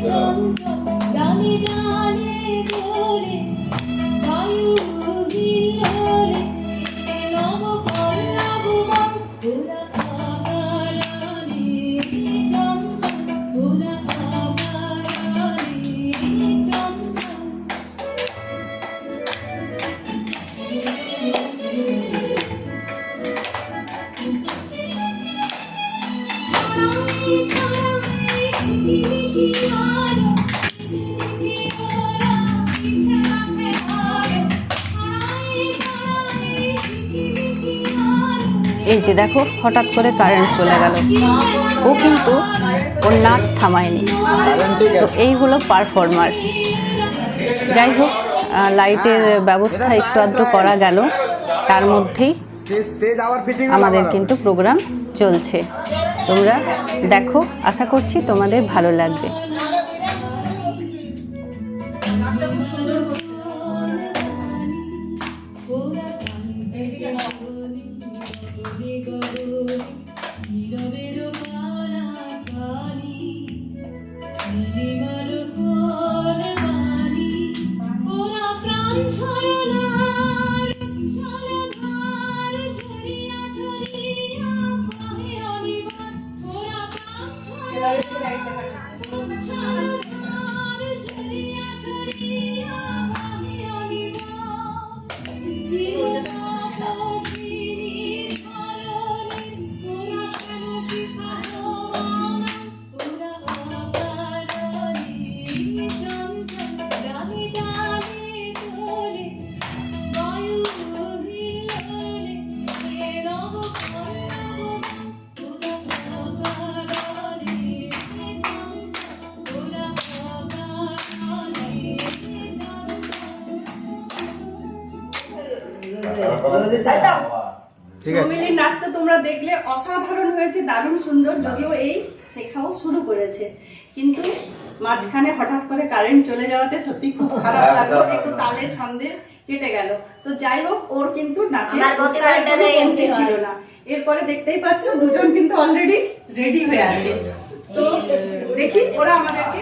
চঞ্চল, ডানে ডানে দোলে বায়ু বিলোলে নব পল্লব বন। ওরা অকারণে চঞ্চল, ওরা অকারণে চঞ্চল। এই যে দেখো, হঠাৎ করে কারেন্ট চলে গেল, ও কিন্তু ওর নাচ থামায়নি। তো এই হলো পারফর্মার। যাই হোক, লাইটের ব্যবস্থা একটু আধটু করা গেল, তার মধ্যেই আমাদের কিন্তু প্রোগ্রাম চলছে। তোমরা দেখো, আশা করছি তোমাদের ভালো লাগবে। নাচটা খুব সুন্দর করছে। এইদিকে নাও। ঠিক আছে। ফ্যামিলির নাচটা তোমরা দেখলে অসাধারণ হয়েছে, দারুণ সুন্দর। যদিও এই শেখাও শুরু করেছে, কিন্তু মাঝখানে হঠাৎ করে কারেন্ট চলে যাওয়াতে সত্যি খুব খারাপ লাগলো, একটু তালে ছন্দে কেটে গেল। তো যাই হোক, ওর কিন্তু নাচে কমতি ছিল না। এরপরে দেখতেই পাচ্ছ দুজন কিন্তু অলরেডি রেডি হয়ে আছে। তো দেখি ওরা আমাদেরকে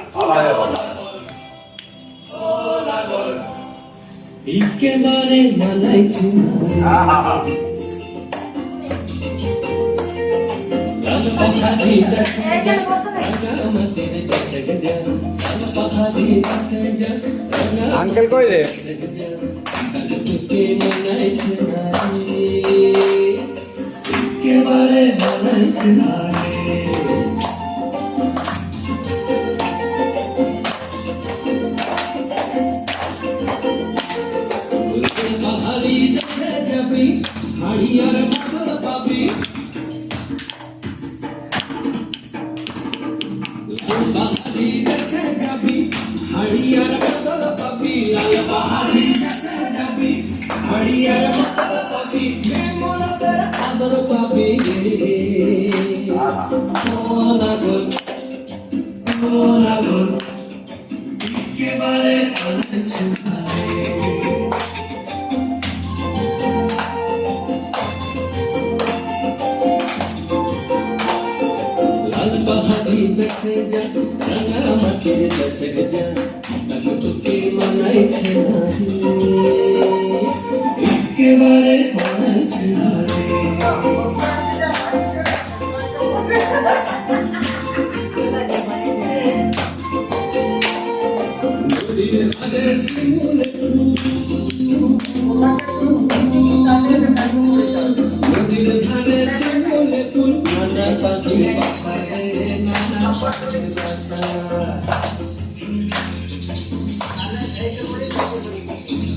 একেবারে মানাইছি আঙ্কেল কই রে? একেবারে মানাইছি না পাহাড়ি দেশে যাবি, হাড়িয়ার বদল পাবি। পাহাড়ি দেশে যাবি, হাড়িয়ার বদল পাবি। লাল পাহাড়ি দেশে যাবি, হাড়িয়ার বদল পাবি। মনের আদর পাবি। নাগর নাগর একেবারে আনাইছি না রে। পাহাড়ি দেশে যা, রাঙামাটির দেশে যা, তাকে তোকে মানাইছে না রে, একেবারে মানাইছে না রে। নদীর ধারে শিমুলে নদীর ধারে শিমুলে ফুল, নানা পাখির বাসায় নানা পাখির বাসা।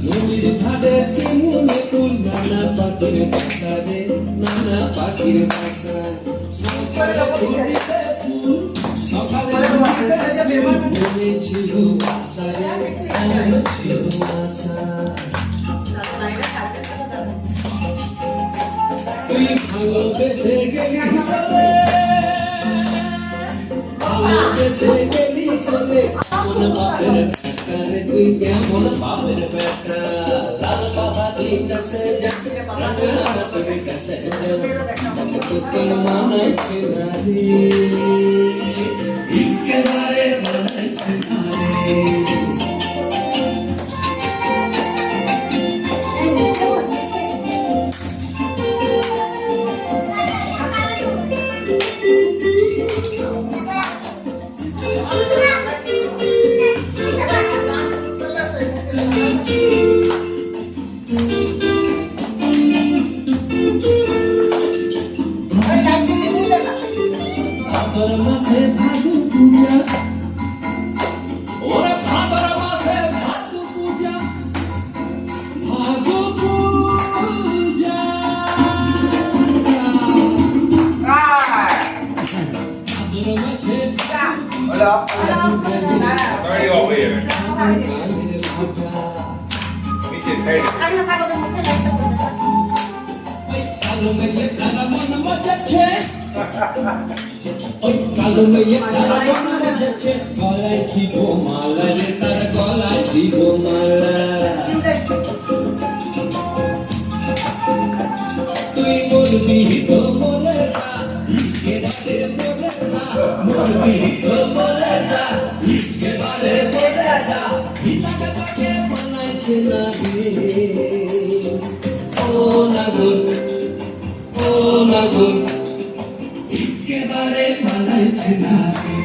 নদীর ধারে শিমুলে ফুল, নানা পাখির বাসা রে, নানা পাখির বাসা। সকালে ফুটিতে ফুল, সকালে ফুটিতে ফুল, মনে ছিল আশা রে, মনে ছিল আশা। তুই ভালোবেসে গেলি চলে, ভালোবেসে গেলি চলে, মন বাপের বেটা রে, তুই কেমন বাপের বেটা। লাল পাহাড়ি কাছে যা, রাঙামাটির কাছে যা, তাকে তোকে মানাইছে না রে, একেবারে মানাইছে না রে। ভাদর মাসে ভাদু পূজা, ওরে ভাদর মাসে ভাদু পূজা, ভাদু পূজা। ভাদর মাসে কালো মেঘে তারা মন মজাচ্ছে, ওই কালো মেয়ে তার গলা যাচ্ছে, গলায় দিব মালা রে, তার গলায় দিব মালা। তুই বলবি তো বলে যা, এবারে বলে যা, বলবি তো বলে যা, এবারে বলে যা, হিতাকে তাকে মানাইছে না রে। ও নাগর, ও নাগর, একেবারে মানাইছে না রে।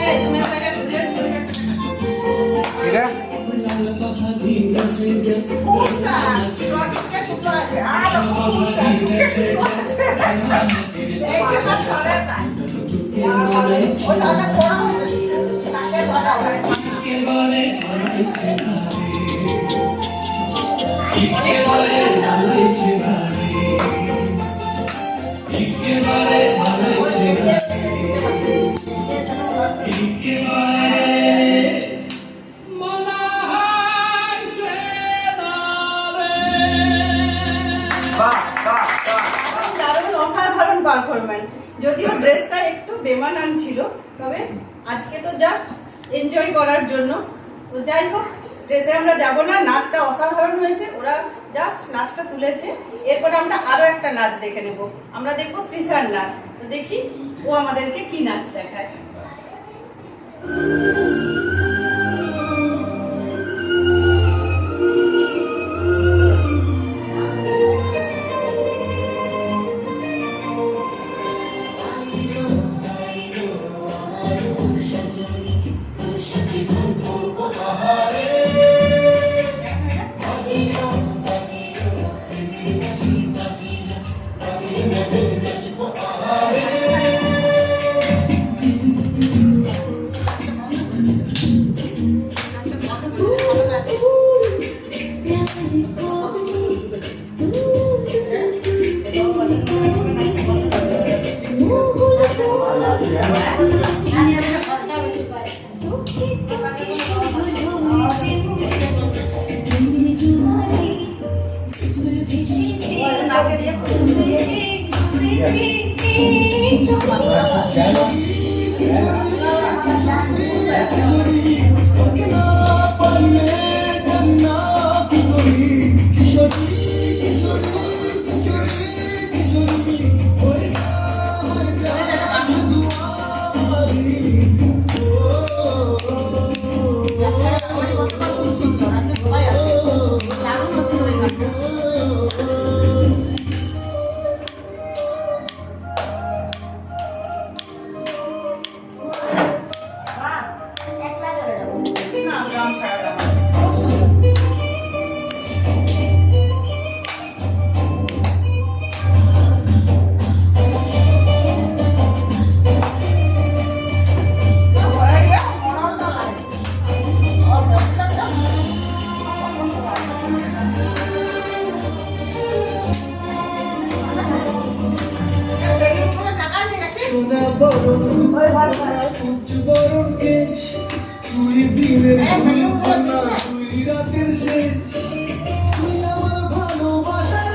এই, তুমি আমাকে ঘুরে ঘুরে একটা এটা লাল বাহারি রসে যে, কোনটা? টমেটোকে টুকরো আছে। আর বাহারি রসে যে, এই সেটা ধরে না। ওটা অনেক বড় হয়ে গেছে। তাকে বলা হয়। একেবারে মানাইছে না রে। একেবারে মানাইছে না রে। একেবারে মানাইছে না রে। একেবারে মানাইছে না রে। বাহ বাহ বাহ। দারুণ অসাধারণ পারফরম্যান্স। যদিও ড্রেসটা একটু বেমানান ছিল, তবে আজকে তো জাস্ট এনজয় করার জন্য। তো যাই হোক, ড্রেসে আমরা যাব না, নাচটা অসাধারণ হয়েছে, ওরা জাস্ট নাচটা তুলেছে। এরপরে আমরা আরো একটা নাচ দেখে নেব, আমরা দেখবো তৃষার নাচ। তো দেখি ও আমাদেরকে কি নাচ দেখায়। নাচের ইয়ে না গান ছাড়া খুব সুন্দর। সোনা বরণ উচ্চ বরণ কেশ, তুই দিনের সন্ধ্যা, তুই রাতের শেষ, তুই আমার ভালোবাসার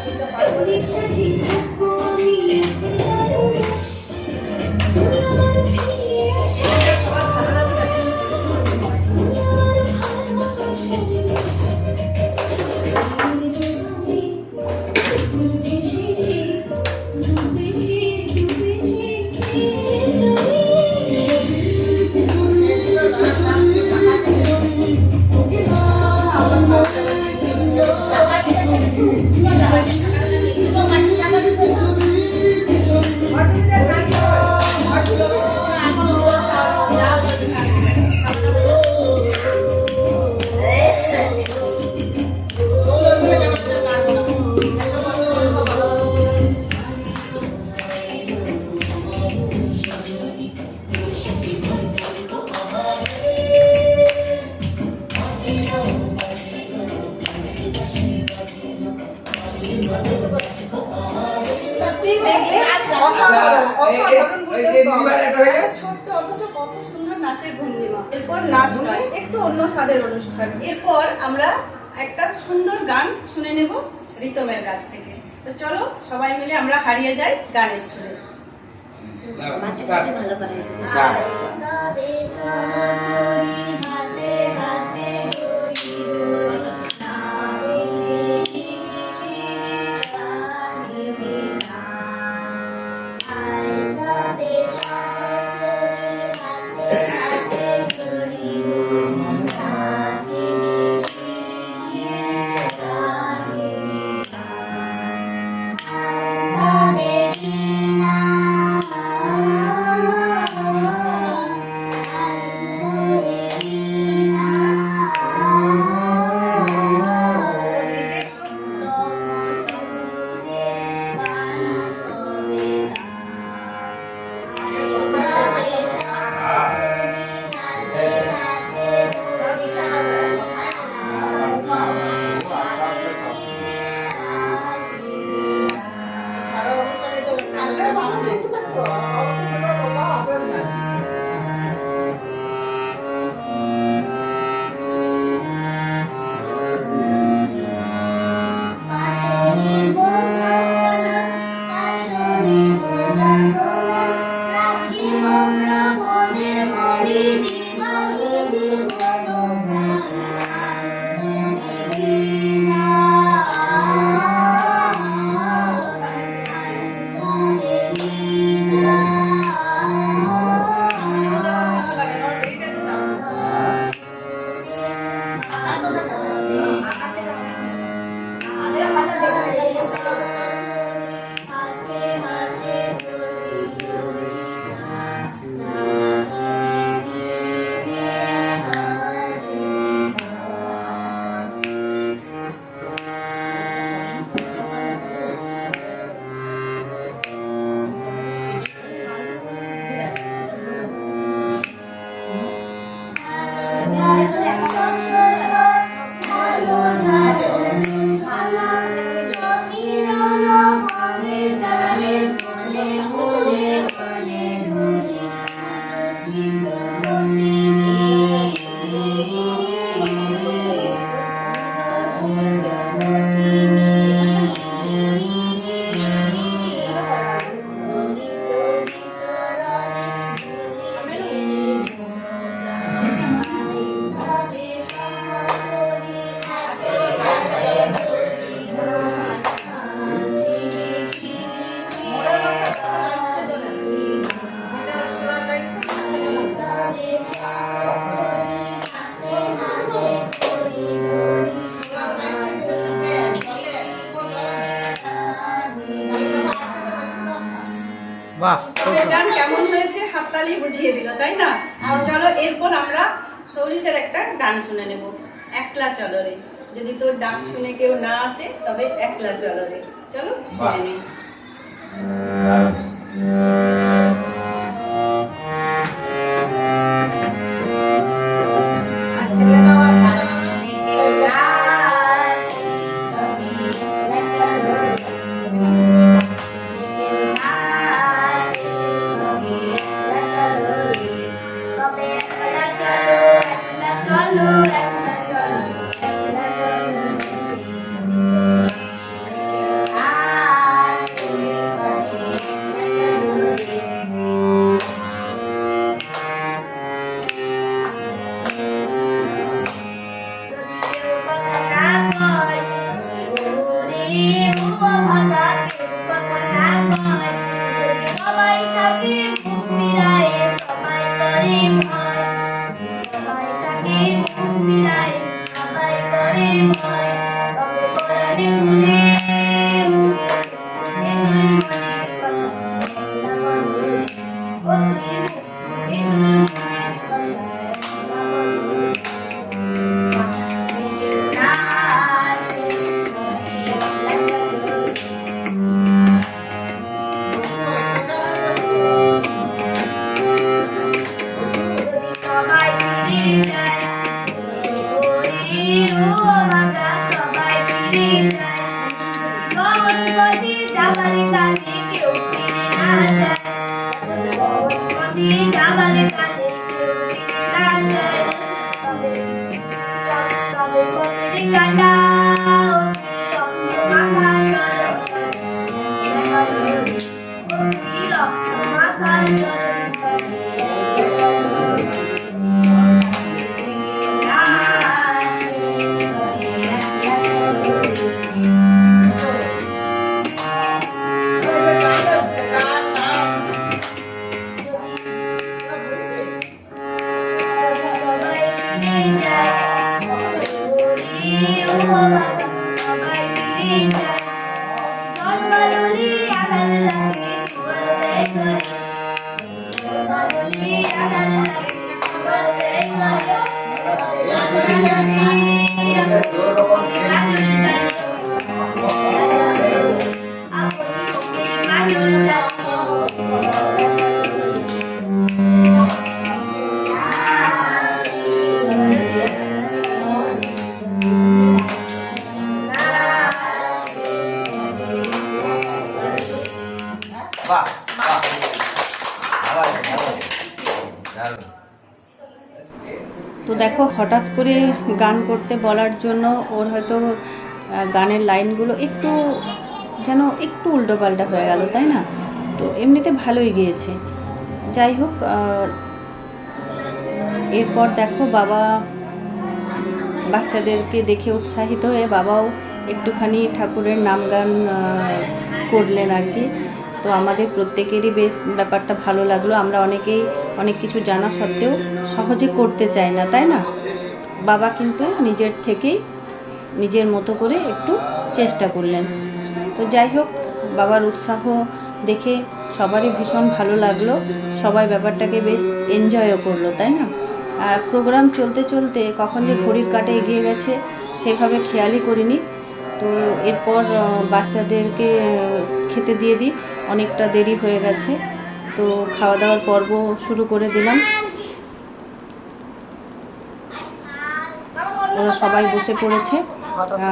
ভালোবাসার দেশ। সত্যি দেখলে অসাধারণ অসাধারণ ছোট্ট অথচ কত সুন্দর নাচের ভঙ্গিমা। এরপর নাচ নয়, একটু অন্য স্বাদের অনুষ্ঠান। এরপর আমরা একটা সুন্দর গান শুনে নেব রিতমের কাছ থেকে। তো চলো সবাই মিলে আমরা হারিয়ে যাই গানের সুরে। গান কেমন হয়েছে হাততালি বুঝিয়ে দিল, তাই না? চলো এরপর আমরা সৌরিসের একটা গান শুনে নেব, একলা চলো রে। যদি তোর ডাক শুনে কেউ না আসে তবে একলা চলো রে। চলো শুনে নেই। তো দেখো, হঠাৎ করে গান করতে বলার জন্য ওর হয়তো গানের লাইনগুলো একটু যেন একটু উল্টোপাল্টা হয়ে গেল, তাই না? তো এমনিতে ভালোই গিয়েছে। যাই হোক, এরপর দেখো বাবা বাচ্চাদেরকে দেখে উৎসাহিত হয়ে বাবাও একটুখানি ঠাকুরের নাম গান করলেন আর কি। তো আমাদের প্রত্যেকেরই বেশ ব্যাপারটা ভালো লাগলো। আমরা অনেকেই অনেক কিছু জানা সত্ত্বেও সহজে করতে চাই না, তাই না? বাবা কিন্তু নিজের থেকেই নিজের মতো করে একটু চেষ্টা করলেন। তো যাই হোক, বাবার উৎসাহ দেখে সবারই ভীষণ ভালো লাগলো। সবাই ব্যাপারটাকে বেশ এনজয়ও করলো, তাই না? আর প্রোগ্রাম চলতে চলতে কখন যে ঘড়ির কাঁটা এগিয়ে গেছে সেভাবে খেয়ালই করিনি। তো এরপর বাচ্চাদেরকে খেতে দিয়ে দিই, অনেকটা দেরি হয়ে গেছে। তো খাওয়া দাওয়ার পর্ব শুরু করে দিলাম। ওরা সবাই বসে পড়েছে,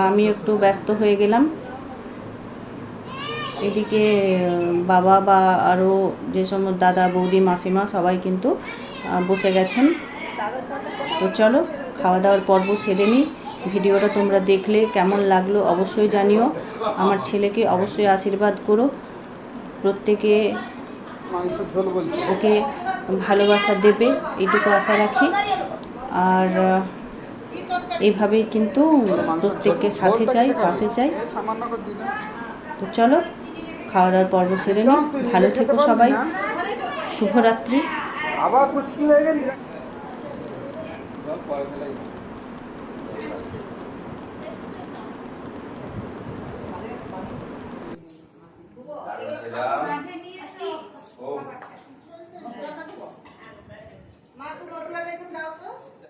আমি একটু ব্যস্ত হয়ে গেলাম। এদিকে বাবা বা আরও যে সমস্ত দাদা বৌদি মাসিমা সবাই কিন্তু বসে গেছেন। তো চলো খাওয়া দাওয়ার পর্ব সেরে নিই। ভিডিওটা তোমরা দেখলে কেমন লাগলো অবশ্যই জানিও। আমার ছেলেকে অবশ্যই আশীর্বাদ করো, প্রত্যেকে ওকে ভালোবাসা দেবে এইটুকু আশা রাখি। আর এইভাবেই কিন্তু প্রত্যেককে সাথে চাই, পাশে চাই। তো চলো খাওয়া দাওয়ার পর্ব সেরে নিই। ভালো থেকো সবাই, শুভরাত্রি। আবার কুচকি হয়ে গেল।